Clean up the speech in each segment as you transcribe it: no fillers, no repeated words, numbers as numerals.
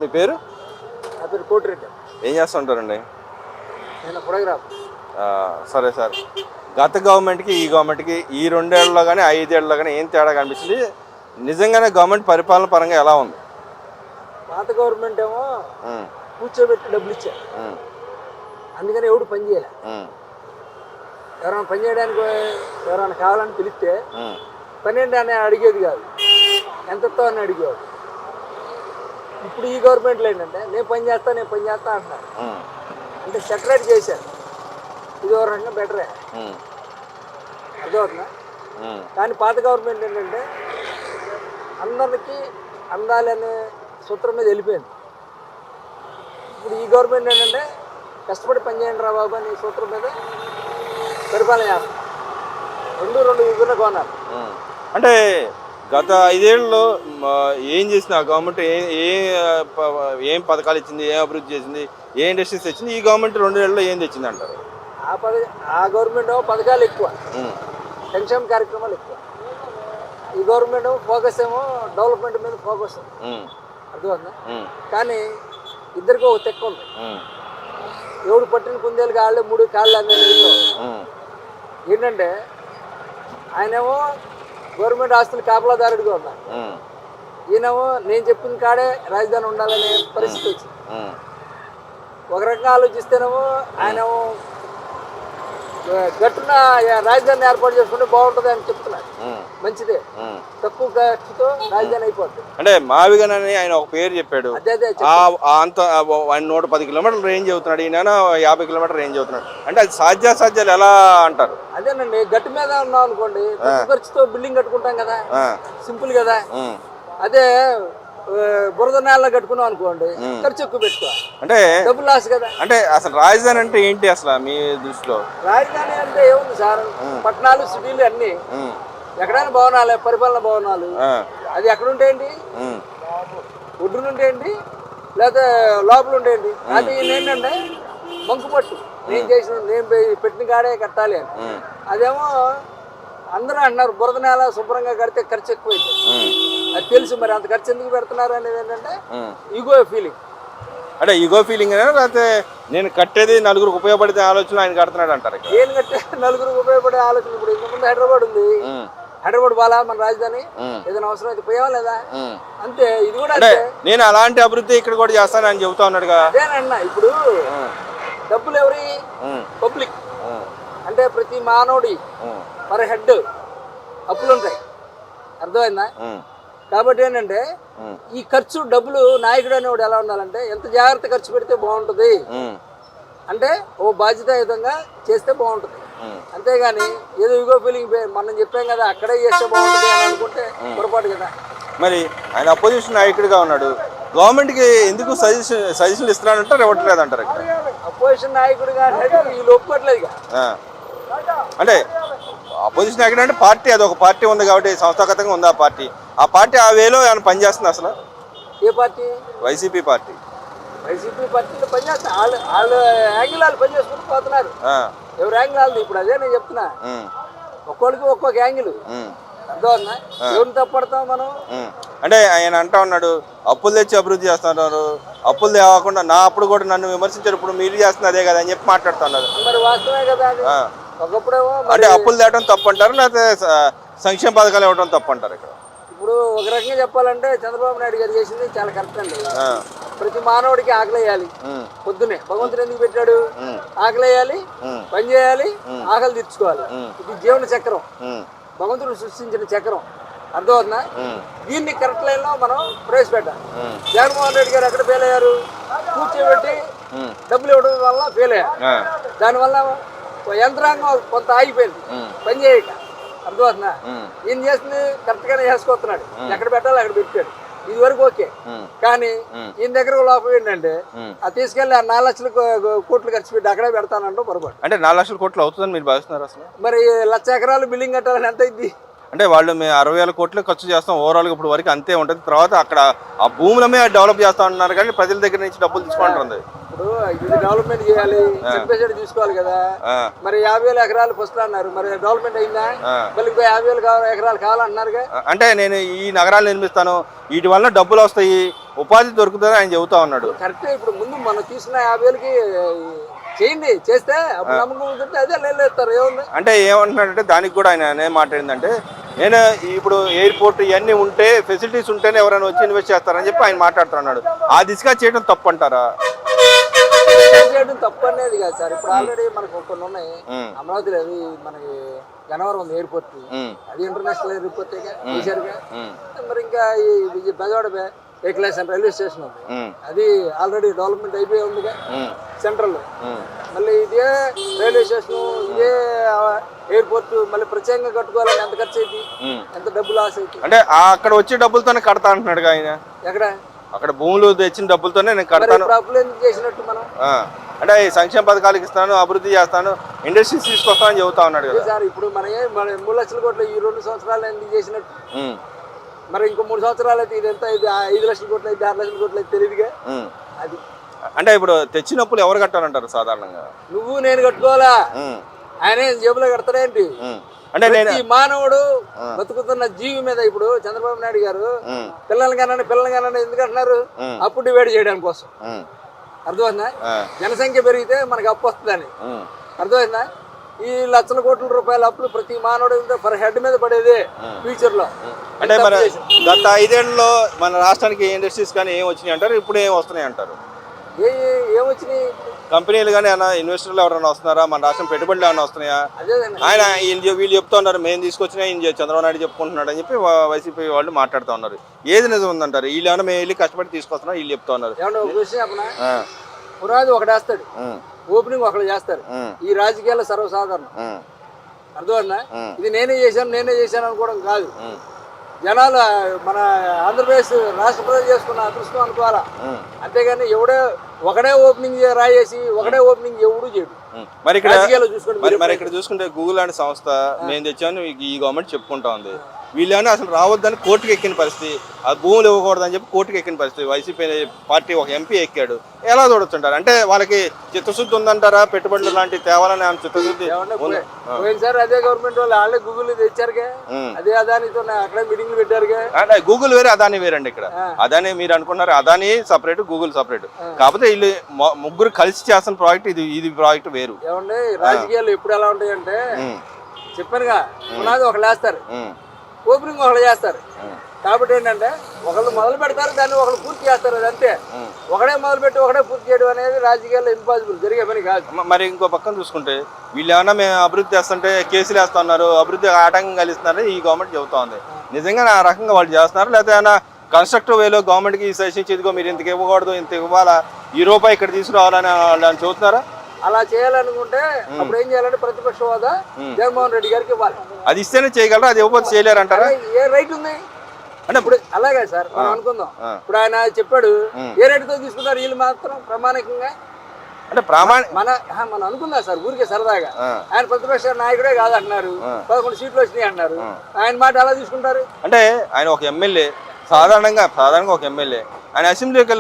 మీ పేరు? నా పేరు కోటిరెడ్డి. ఏం చేస్తుంటారండి? నేను ఫోటోగ్రాఫర్. సరే సార్, గత గవర్నమెంట్కి ఈ గవర్నమెంట్కి ఈ 2 ఏళ్లలో కానీ 5 ఏళ్లలో కానీ ఏం తేడా కనిపిస్తుంది? నిజంగానే గవర్నమెంట్ పరిపాలన పరంగా ఎలా ఉంది? పాత గవర్నమెంట్ ఏమో కూర్చోబెట్టి డబ్బులు ఇచ్చారు, అందుకని ఎవడు పని చేయలే. ఎవరైనా పని చేయడానికి ఎవరైనా కావాలని పిలిస్తే పని ఏంటి అని అడిగేది కాదు, ఎంతతో అని అడిగేవాడు. ఇప్పుడు ఈ గవర్నమెంట్లో ఏంటంటే నేను పని చేస్తా అంటున్నారు. అంటే సెటరేట్ చేశారు, ఇది ఒక రకంగా బెటరే, అర్థమవుతుందా? కానీ పాత గవర్నమెంట్ ఏంటంటే అందరికీ అందాలనే సూత్రం మీద వెళ్ళిపోయింది. ఇప్పుడు ఈ గవర్నమెంట్ ఏంటంటే కష్టపడి పనిచేయండి రా బాబు అని సూత్రం మీద పరిపాలన చేస్తారు. రెండు విభిన్న కోణాలు. అంటే గత 5 ఏళ్ళలో ఏం చేసింది ఆ గవర్నమెంట్? ఏం పథకాలు ఇచ్చింది, ఏం అభివృద్ధి చేసింది, ఏ ఇండస్ట్రీస్ తెచ్చింది? ఈ గవర్నమెంట్ 2 ఏళ్ళలో ఏం తెచ్చింది అంటారు? ఆ గవర్నమెంట్ పథకాలు ఎక్కువ, సంక్షేమ కార్యక్రమాలు ఎక్కువ. ఈ గవర్నమెంట్ ఫోకస్ ఏమో డెవలప్మెంట్ మీద ఫోకస్, అర్థమవుతుందా? కానీ ఇద్దరికి ఒక తెక్క ఉంది. ఎవడు పట్టిన కుందేలు కాళ్ళు 3 కాళ్ళు అనేది ఏంటంటే ఆయనేమో గవర్నమెంట్ ఆస్తులు కాపలాదారుడిగా ఉన్నారు, ఈయనేమో నేను చెప్పిన కాడే రాజధాని ఉండాలనే పరిస్థితి వచ్చింది. ఒక రకంగా ఆలోచిస్తేనేమో ఆయనేమో గట్టున రాజధాని ఏర్పాటు చేసుకుంటే బాగుంటుంది అని చెప్తున్నారు. మంచిదే, తక్కువ ఖర్చుతో రాజధాని అయిపోతుంది. అంటే మావిగనని ఆయన ఒక పేరు చెప్పాడు, అదే అంత 110 కిలోమీటర్ల రేంజ్ అవుతున్నాడు, ఈయన 50 కిలోమీటర్ రేంజ్ అవుతున్నాడు. అంటే అది సాధ్యాసాధ్యాలు ఎలా అంటారు? అదేనండి, గట్టు మీద ఉన్నాం అనుకోండి, తక్కువ ఖర్చుతో బిల్డింగ్ కట్టుకుంటాం కదా, సింపుల్ కదా. అదే బురద నేలలో కట్టుకున్నాం అనుకోండి, ఖర్చు ఎక్కువ పెట్టుకోవాలి, అంటే డబ్బులు లాస్ కదా. అంటే అసలు రాజధాని అంటే ఏంటి అసలు మీ దృష్టిలో? రాజధాని అంటే ఏముంది సార్, పట్టణాలు సిటీలు అన్ని ఎక్కడైనా భవనాలే, పరిపాలన భవనాలు. అది ఎక్కడ ఉంటాయండి? ఒడ్డునుంటేయండి లేకపోతే లోపల ఉంటాయండి. అది ఏంటంటే మంకుపట్టు, నేను పెట్టిన కాడే కట్టాలి అని. అదేమో అందరూ అన్నారు బురద నేల శుభ్రంగా కడితే ఖర్చు ఎక్కువైంది, అది తెలుసు. మరి అంత ఖర్చు ఎందుకు పెడుతున్నారు అనేది ఏంటంటే ఈగో ఫీలింగ్. అంటే ఈగో ఫీలింగ్ లేకపోతే నేను కట్టేది నలుగురికి ఉపయోగపడితే ఆలోచన ఆయన కడుతున్నాడు అంటారు? నేను కట్టే నలుగురికి ఉపయోగపడే ఆలోచన. ఇప్పుడు ఇంతకుముందు హైదరాబాద్ ఉంది, హైదరాబాద్ బాలా మన రాజధాని, ఏదైనా అవసరం అయితే పోయావా లేదా అంతే. ఇది కూడా అంటే నేను అలాంటి అభివృద్ధి ఇక్కడ కూడా చేస్తానని చెబుతా ఉన్నాడుగా. అదేనన్నా, ఇప్పుడు డబ్బులు ఎవరి? పబ్లిక్. అంటే ప్రతి మానవుడి పర్ హెడ్ అప్పులు ఉంటాయి, అర్థమైందా? కాబట్టి ఏంటంటే ఈ ఖర్చు డబ్బులు నాయకుడు అనేవాడు ఎలా ఉండాలంటే ఎంత జాగ్రత్త ఖర్చు పెడితే బాగుంటుంది అంటే ఓ బాధ్యతాయుతంగా చేస్తే బాగుంటుంది. అంతేగాని ఏదో ఇగో ఫీలింగ్ మనం చెప్పాం కదా అక్కడే చేస్తే బాగుంటుంది అని అనుకుంటే పొరపాటు కదా. మరి ఆయన అపోజిషన్ నాయకుడిగా ఉన్నాడు, గవర్నమెంట్కి ఎందుకు సజెషన్ ఇస్తున్నాడంటారు, ఇవ్వట్లేదు అంటారు? అపోజిషన్ నాయకుడిగా అనేది వీళ్ళు ఒప్పుకోవట్లేదు. అంటే అపోజిషన్ నాయకుడు అంటే పార్టీ, అదొక పార్టీ ఉంది కాబట్టి సంస్థాగతంగా ఉంది ఆ పార్టీ ఆ వేలో ఏమైనా పనిచేస్తుంది అసలు? ఏ పార్టీ? YCP party. వైసీపీ పార్టీలో పనిచేస్తా, వాళ్ళ యాంగిల్ వాళ్ళు పనిచేసుకుంటూ పోతున్నారు. ఎవరు యాంగిల్ వాళ్ళది? ఇప్పుడు అదే నేను చెప్తున్నా, ఒక్కొక్కరికి ఒక్కొక్క యాంగిల్, అర్థమవుతుందా? ఎవరిని తప్పడతాం మనం? అంటే ఆయన అంటా ఉన్నాడు అప్పులు తెచ్చి అభివృద్ధి చేస్తున్నారు, అప్పులు తేవకుండా నా అప్పుడు కూడా నన్ను విమర్శించారు, ఇప్పుడు మీరు చేస్తున్న అదే కదా అని చెప్పి మాట్లాడుతున్నారు. మరి వాస్తవమే కదా. ఒకప్పుడేమో అంటే అప్పులు తేవడం తప్పు అంటారు, లేకపోతే సంక్షేమ పథకాలు ఇవ్వడం తప్పు అంటారు? ఇక్కడ ఇప్పుడు ఒక రకంగా చెప్పాలంటే చంద్రబాబు నాయుడు గారు చేసింది చాలా కరెక్ట్ అండి. ప్రతి మానవుడికి ఆకలి వేయాలి, పొద్దునే భగవంతుడు ఎందుకు పెట్టాడు? ఆకలి వేయాలి, పని చేయాలి, ఆకలి తీర్చుకోవాలి. ఇది జీవన చక్రం, భగవంతుడు సృష్టించిన చక్రం, అర్థమవుతుందా? దీన్ని కరెక్ట్ లైన్ లో మనం ప్రవేశపెట్టాలి. జగన్మోహన్ రెడ్డి గారు ఎక్కడ ఫెయిల్ అయ్యారు? కూర్చోబెట్టి డబ్బులు ఇవ్వడం వల్ల ఫెయిల్ అయ్యారు. దానివల్ల యంత్రాంగం కొంత ఆగిపోయింది పని చేయక, అర్థమవుతుందా? ఈయన చేసింది కరెక్ట్ గానే చేసుకొస్తున్నాడు, ఎక్కడ పెట్టాలి అక్కడ పెట్టాడు, ఇది వరకు ఓకే. కానీ ఈయన దగ్గర లోపం ఏంటంటే అది తీసుకెళ్లి 4 లక్షల కోట్లు ఖర్చు పెట్టి అక్కడే పెడతానంటూ పొరపాటు. అంటే 4 లక్షల కోట్లు అవుతుందని మీరు భావిస్తున్నారు అసలు? మరి 1,00,000 ఎకరాలు బిల్డింగ్ కట్టాలని ఎంత అయింది? అంటే వాళ్ళు మేము 60,000 కోట్లు ఖర్చు చేస్తాం ఓవరాల్గా ఇప్పుడు వరకు అంతే ఉంటుంది, తర్వాత అక్కడ ఆ భూములమే డెవలప్ చేస్తా ఉన్నారు కానీ ప్రజల దగ్గర నుంచి డబ్బులు తీసుకుంటుంది. ఇప్పుడు ఇది డెవలప్మెంట్ చేయాలి, చెప్పేసి తీసుకోవాలి కదా. మరి 50,000 ఎకరాలు ఫస్ట్ అన్నారు, మరి డెవలప్మెంట్ అయిందా? మళ్ళీ ఇంకో 50,000 ఎకరాలు కావాలన్నారుగా. అంటే నేను ఈ నగరాలు నిర్మిస్తాను, వీటి వల్ల డబ్బులు వస్తాయి, ఉపాధి దొరుకుతుందని ఆయన చెబుతా ఉన్నాడు. కరెక్టే. ఇప్పుడు ముందు మనం తీసుకున్న 50,000కి చేయండి, చేస్తే అప్పుడు నమ్మకం ఉంటుంటే అదే లేస్తారు. ఏముంది అంటే ఏమంటున్నాడంటే దానికి కూడా ఆయన ఏం మాట్లాడిందంటే నేను ఇప్పుడు ఎయిర్పోర్ట్ ఇవన్నీ ఉంటే ఫెసిలిటీస్ ఉంటేనే ఎవరైనా వచ్చి ఇన్వెస్ట్ చేస్తారని చెప్పి ఆయన మాట్లాడుతున్నాడు. ఆ దిశగా చేయడం తప్పు అంటారా? చేయడం తప్పు అనేది కాదు సార్. ఇప్పుడు ఆల్రెడీ మనకు కొన్ని ఉన్నాయి. అమరావతిలో అది మనకి గన్నవరం ఉంది ఎయిర్పోర్ట్, అది ఇంటర్నేషనల్ ఎయిర్పోర్ట్ చూసారుగా. మరి ఇంకా ఈ బెజవాడ ఏకలేషన్ రైల్వే స్టేషన్ ఉంది, అది ఆల్రెడీ డెవలప్మెంట్ అయిపోయి ఉందిగా సెంట్రల్. మళ్ళీ ఇదే రైల్వే స్టేషన్, ఇదే ఎయిర్పోర్ట్ మళ్ళీ ప్రత్యేకంగా కట్టుకోవాలని ఎంత ఖర్చు అయింది, ఎంత డబ్బు లాస్ అవుతుంది. అంటే అక్కడ వచ్చే డబ్బులతోనే కడతా అంటున్నాడు ఆయన. ఎక్కడ అక్కడ భూములు తెచ్చిన డబ్బులతోనే నేను కడతాను చేసినట్టు మనం. అంటే ఈ సంక్షేమ పథకాలకు ఇస్తాను, అభివృద్ధి చేస్తాను, ఇండస్ట్రీస్ తీసుకొస్తానని చెబుతా ఉన్నాడు కదా సార్. ఇప్పుడు మన 3 లక్షల కోట్లు ఈ 2 సంవత్సరాలు ఎందుకు చేసినట్టు, మరి ఇంకో 3 సంవత్సరాలు అయితే ఇది ఎంత, ఇది 5 లక్షల కోట్లు అయితే 6 లక్షల కోట్లు అయితే తెలియదుగా. అది అంటే ఇప్పుడు తెచ్చినప్పుడు ఎవరు కట్టాలంటారు సాధారణంగా? నువ్వు నేను కట్టుకోవాలా, ఆయన జేబులో కడతాడేంటి? అంటే ఈ మానవుడు బతుకుతున్న జీవి మీద ఇప్పుడు చంద్రబాబు నాయుడు గారు పిల్లలు కనండి ఎందుకు అంటున్నారు? అప్పుడు డివైడ్ చేయడానికి కోసం. అర్థమైందా? జనసంఖ్య పెరిగితే మనకి అప్పు వస్తుందని. అర్థమైందా? ఈ లక్షల కోట్ల రూపాయల అప్పులు ప్రతి మానవుడు పర్ హెడ్ మీద పడేదే ఫ్యూచర్ లో. అంటే మరి గత 5 ఏళ్లలో మన రాష్ట్రానికి ఇండస్ట్రీస్ కానీ ఏం వచ్చినాయి అంటారు, ఇప్పుడు ఏం వస్తున్నాయి అంటారు? ఏమొచ్చినాయి? కంపెనీలు కానీ ఏమైనా ఇన్వెస్టర్లు ఎవరైనా వస్తున్నారా? మన రాష్ట్రం పెట్టుబడులు ఏమైనా వస్తున్నాయా? ఆయన వీళ్ళు చెప్తా ఉన్నారు మేము తీసుకొచ్చినా చంద్రబాబు నాయుడు చెప్పుకుంటున్నాడు అని చెప్పి వైసీపీ వాళ్ళు మాట్లాడుతూ ఉన్నారు. ఏది నిజం ఉందంటారు? వీళ్ళు ఏమైనా మేము వెళ్ళి కష్టపడి తీసుకొస్తున్నాం వీళ్ళు చెప్తా ఉన్నారు. పునాది ఒకడేస్తాడు, ఓపెనింగ్ ఒకళ్ళు చేస్తారు. ఈ రాజకీయాల్లో సర్వసాధారణం. అర్థమన్నా? ఇది నేనే చేశాను అనుకోవడం కాదు. జనాలు మన ఆంధ్రప్రదేశ్ రాష్ట్ర ప్రజలు చేసుకున్న అదృష్టం అనుకోవాలా. అంతేగాని ఒకడే ఓపెనింగ్ రాయేసి ఒకడే ఓపెనింగ్ ఎవడు చేయడు. మరి ఇక్కడ చూసుకుంటే గూగుల్ అనే సంస్థ మేము తెచ్చామని ఈ గవర్నమెంట్ చెప్పుకుంటా ఉంది. వీళ్ళని అసలు రావద్దని కోర్టుకు ఎక్కిన పరిస్థితి, ఆ భూములు ఇవ్వకూడదని చెప్పి కోర్టుకు ఎక్కిన పరిస్థితి. వైసీపీ పార్టీ ఒక ఎంపీ ఎక్కాడు. ఎలా చూడొచ్చుంటారు? అంటే వాళ్ళకి చిత్తశుద్ధి ఉందంటారా? పెట్టుబడులు లాంటి తేవాలని చిత్తశుద్ధి? సార్ అదే గవర్నమెంట్ వాళ్ళు వాళ్ళే గూగుల్ తెచ్చారుగా, అదే అదానితో అక్కడే మీటింగ్లు పెట్టారుగా. అంటే గూగుల్ వేరే అదాని వేరండి. ఇక్కడ అదాని మీరు అనుకున్నారు, అదాని సపరేట్, గూగుల్ సపరేట్. కాకపోతే వీళ్ళు ముగ్గురు కలిసి చేస్తున్న ప్రాజెక్ట్ ఇది ప్రాజెక్ట్ వేరు. ఏమండి రాజకీయాలు ఎప్పుడు ఎలా ఉంటాయంటే చెప్పానుగా, పునాది ఒకళ్ళు వేస్తారు, ఓపెనింగ్ ఒకళ్ళు చేస్తారు. కాబట్టి ఏంటంటే ఒకళ్ళు మొదలు పెడతారు, దాన్ని ఒకళ్ళు పూర్తి చేస్తారు. అది అంతే. ఒకడే మొదలు పెట్టి ఒకడే పూర్తి చేయడం అనేది రాజకీయాల్లో ఇంపాసిబుల్, జరిగే పని కాదు. మరి ఇంకో పక్కన చూసుకుంటే వీళ్ళు ఏమన్నా మేము అభివృద్ధి చేస్తుంటే కేసులు వేస్తా ఉన్నారు, అభివృద్ధి ఆటంకం కలిగిస్తున్నారని ఈ గవర్నమెంట్ చెబుతా ఉంది. నిజంగా ఆ రకంగా వాళ్ళు చేస్తున్నారు, లేకపోతే ఏమైనా కన్స్ట్రక్టివ్ వేలో గవర్నమెంట్కి సజెషన్ ఇదిగో మీరు ఇంతకు ఇవ్వకూడదు, ఇంత ఇవ్వాలా, ఈ రూపాయి ఇక్కడ తీసుకురావాలని వాళ్ళు చెబుతున్నారా? అలా చేయాలనుకుంటే అప్పుడు ఏం చేయాలంటే ప్రతిపక్ష హోదా జగన్మోహన్ రెడ్డి గారికి ఇవ్వాలి. అది ఇస్తేనే చేయగలరా? అది ఇవ్వకపోతే చేయలేరు అంటారా? ఏ రైట్ ఉంది అంటే ఇప్పుడు? అలాగే సార్ మనం అనుకుందాం. ఇప్పుడు ఆయన చెప్పాడు, ఏ రేటుతో తీసుకున్నారు వీళ్ళు మాత్రం ప్రామాణికంగా. అంటే మనం అనుకుందాం సార్ ఊరికే సరదాగా. ఆయన ప్రతిపక్ష నాయకుడే కాదంటున్నారు, 11 సీట్లు వచ్చినాయి అంటున్నారు. ఆయన మాట ఎలా తీసుకుంటారు? అంటే ఆయన ఒక ఎమ్మెల్యే, సాధారణంగా ఒక ఎమ్మెల్యే, ఆయన అసెంబ్లీకి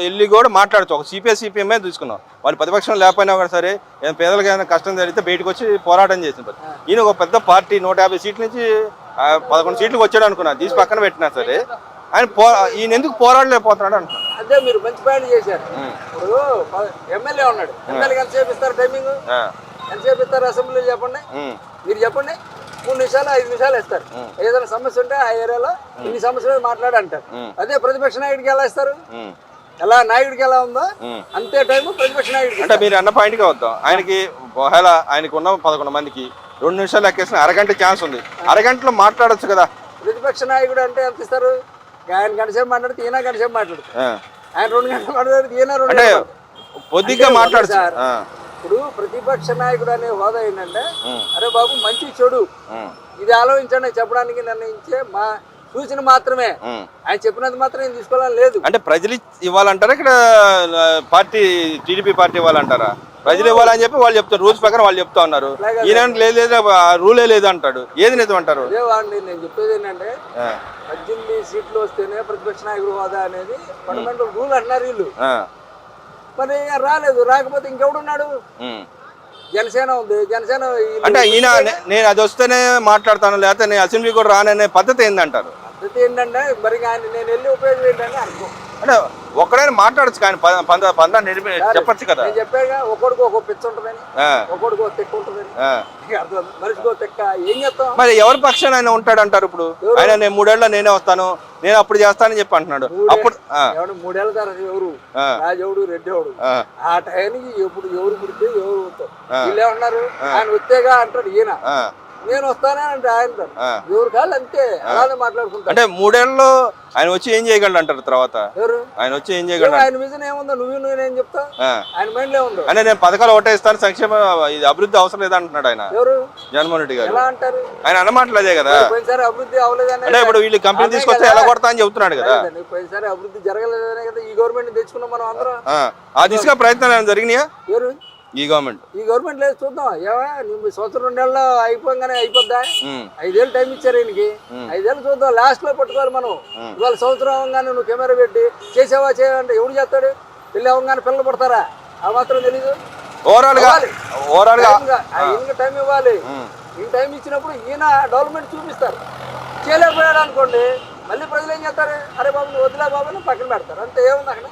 వెళ్ళి కూడా మాట్లాడచ్చు. ఒక సిపిఎంఏ తీసుకున్నాం, వాళ్ళు ప్రతిపక్షం లేకపోయినా కూడా సరే పేదలకు ఏదైనా కష్టం జరిగితే బయటకు వచ్చి పోరాటం చేసిన. ఈయన ఒక పెద్ద పార్టీ 150 సీట్ల నుంచి 11 సీట్లకు వచ్చాడు అనుకున్నా, తీసి పక్కన పెట్టినా సరే ఆయన ఈయన ఎందుకు పోరాడలేకపోతున్నాడు అంటున్నాను. అదే మీరు మంచి పాయింట్ చేశారు. ఇప్పుడు ఎమ్మెల్యే ఉన్నాడు, ఎమ్మెల్యేకి ఎంతసేపు ఇస్తారు టైమింగ్? ఎంతసేపు ఇస్తారు అసెంబ్లీలో చెప్పండి, మీరు చెప్పండి. 3 నిమిషాలు 5 నిమిషాలు ఇస్తారు. ఏదైనా సమస్య ఉంటే ఆ ఏరియాలో ఇన్ని సమస్యలు మాట్లాడంటారు. అదే ప్రతిపక్ష నాయకుడికి ఎలా ఇస్తారు? ఎలా నాయకుడికి ఎలా ఉందో అంతే టైం ప్రతిపక్ష నాయకుడికి. అంటే మీరు అన్న పాయింట్గా వద్దాం. ఆయనకి ఒకవేళ ఆయనకు ఉన్న 11 మందికి 2 నిమిషాలు ఎక్కేసిన అరగంట ఛాన్స్ ఉంది, అరగంటలో మాట్లాడొచ్చు కదా. ప్రతిపక్ష నాయకుడు అంటే ఎంత ఇస్తారు? ఆయన గంట సేపు మాట్లాడితే ఈయన గంట సేపు మాట్లాడు, ఆయన 2 గంటలు మాట్లాడితే ఈయన 2 గంటలు కొద్దిగా మాట్లాడు సార్. ఇప్పుడు ప్రతిపక్ష నాయకుడు అనే హోదా ఏంటంటే, అరే బాబు మంచి చెడు ఇది ఆలోచించండి చెప్పడానికి నిర్ణయించే మా సూచన మాత్రమే. ఆయన చెప్పినంత మాత్రం నేను తీసుకోవాలని లేదు. అంటే ప్రజలు ఇవ్వాలంటారా, ఇక్కడ పార్టీ టీడీపీ పార్టీ ఇవ్వాలంటారా? ప్రజలు ఇవ్వాలని చెప్పి వాళ్ళు చెప్తారు, రూల్స్ ప్రకారం వాళ్ళు చెప్తా ఉన్నారు. ఈయన లేదు రూలే లేదు అంటాడు. ఏది నిజం అంటారు? అదే వాడిని నేను చెప్పేది ఏంటంటే 18 సీట్లు వస్తేనే ప్రతిపక్ష నాయకుడు హోదా అనేది ఫండమెంటల్ రూల్ అంటున్నారు వీళ్ళు. మరి రాలేదు, రాకపోతే ఇంకెవడున్నాడు? జనసేన ఉంది, జనసేన. అంటే ఈయన నేను అది వస్తేనే మాట్లాడతాను, లేకపోతే నేను అసెంబ్లీ కూడా రాననే పద్ధతి ఏందంటారు? పద్ధతి ఏంటంటే మరి ఆయన నేను వెళ్ళి ఉపయోగం ఏంటంటే అనుకో అంటే ఒక్కడైనా మాట్లాడచ్చు కానీ పందా చెప్పచ్చు కదా. నేను చెప్పాగా ఒక్కొక్కడికి ఒక్కో పిచ్చ ఉంటుందని, ఆ, ఒక్కొక్కడికి ఒక తిక్క ఉంటుందని. ఆ. అర్థం మనిషికి ఒక తిక్క ఏం చేస్తాం? మరి ఎవరి పక్షాన ఆయన ఉంటాడు అంటారు ఇప్పుడు? ఆయన నేను 3 ఏళ్ళలో నేనే వస్తాను, నేను అప్పుడు చేస్తానని చెప్పి అంటున్నాడు. అప్పుడు ఎవడు 3 ఏళ్ళ తర్వాత ఎవరు రాజెవడు రెడ్డెవడు ఆ టైంకి ఎప్పుడు ఎవరు పుడితే ఎవరు అవుతారు. వీళ్ళు ఏమన్నారు ఆయన వచ్చేగా అంటాడు ఈయన, నేను వస్తానే అంటే ఆయన ఎవరు కాళ్ళు అంతే అలానే మాట్లాడుకుంటారు. అంటే 3 ఏళ్ళలో ఆయన వచ్చి ఏం చేయగలడు అంటారు తర్వాత? ఎవరు ఆయన వచ్చి ఏం చేయగలడు? ఆయన విజన్ ఏముందో నువ్వేం చెప్తా? ఆయన మైండ్ లో ఉందో అంటే నేను పథకాలు ఓటేస్తాను, సంక్షేమ ఇది అభివృద్ధి అవసరం లేదంటున్నాడు ఆయన. ఎవరు? జగన్మోహన్ రెడ్డి గారు. ఎలా అంటారు? ఆయన అన్నమాటలేదే కదా. పోయినసారి అభివృద్ధి అవ్వలేదనే అంటే ఇప్పుడు వీళ్ళు కంపెనీ తీసుకొస్తే ఎలా కొడతా అని చెబుతున్నాడు కదా. పోయినసారి అభివృద్ధి జరగలేదనే కదా ఈ గవర్నమెంట్ తెచ్చుకున్నాం మనం అందరం. ఆ దిశగా ప్రయత్నాలు ఏమైనా జరిగినాయా ఎవరు? ఈ గవర్నమెంట్ లేదు చూద్దాం. ఏమా నువ్వు సంవత్సరం 2 నెలల్లో అయిపోగానే అయిపోద్దా? 5 ఏళ్ళు టైం ఇచ్చారు ఈయనకి. 5 ఏళ్ళు చూద్దాం, లాస్ట్ లో పట్టుకోవాలి మనం. ఇవాళ సంవత్సరం అవ్వగానే నువ్వు కెమెరా పెట్టి చేసావా చేయాలంటే ఎవడు చేస్తాడు? పెళ్ళి అవ్వగానే పిల్లలు పడతారా? ఆ మాత్రం తెలీదు. ఓవరాల్ గా ఈయనకి టైం ఇవ్వాలి. ఈ టైం ఇచ్చినప్పుడు ఈయన డెవలప్మెంట్ చూపిస్తారు. చేయలేకపోయాడు అనుకోండి, మళ్ళీ ప్రజలు ఏం చేస్తారు? అరే బాబు నువ్వు వదిలే బాబు పక్కన పెడతారు. అంతే ఏముంది అక్కడ.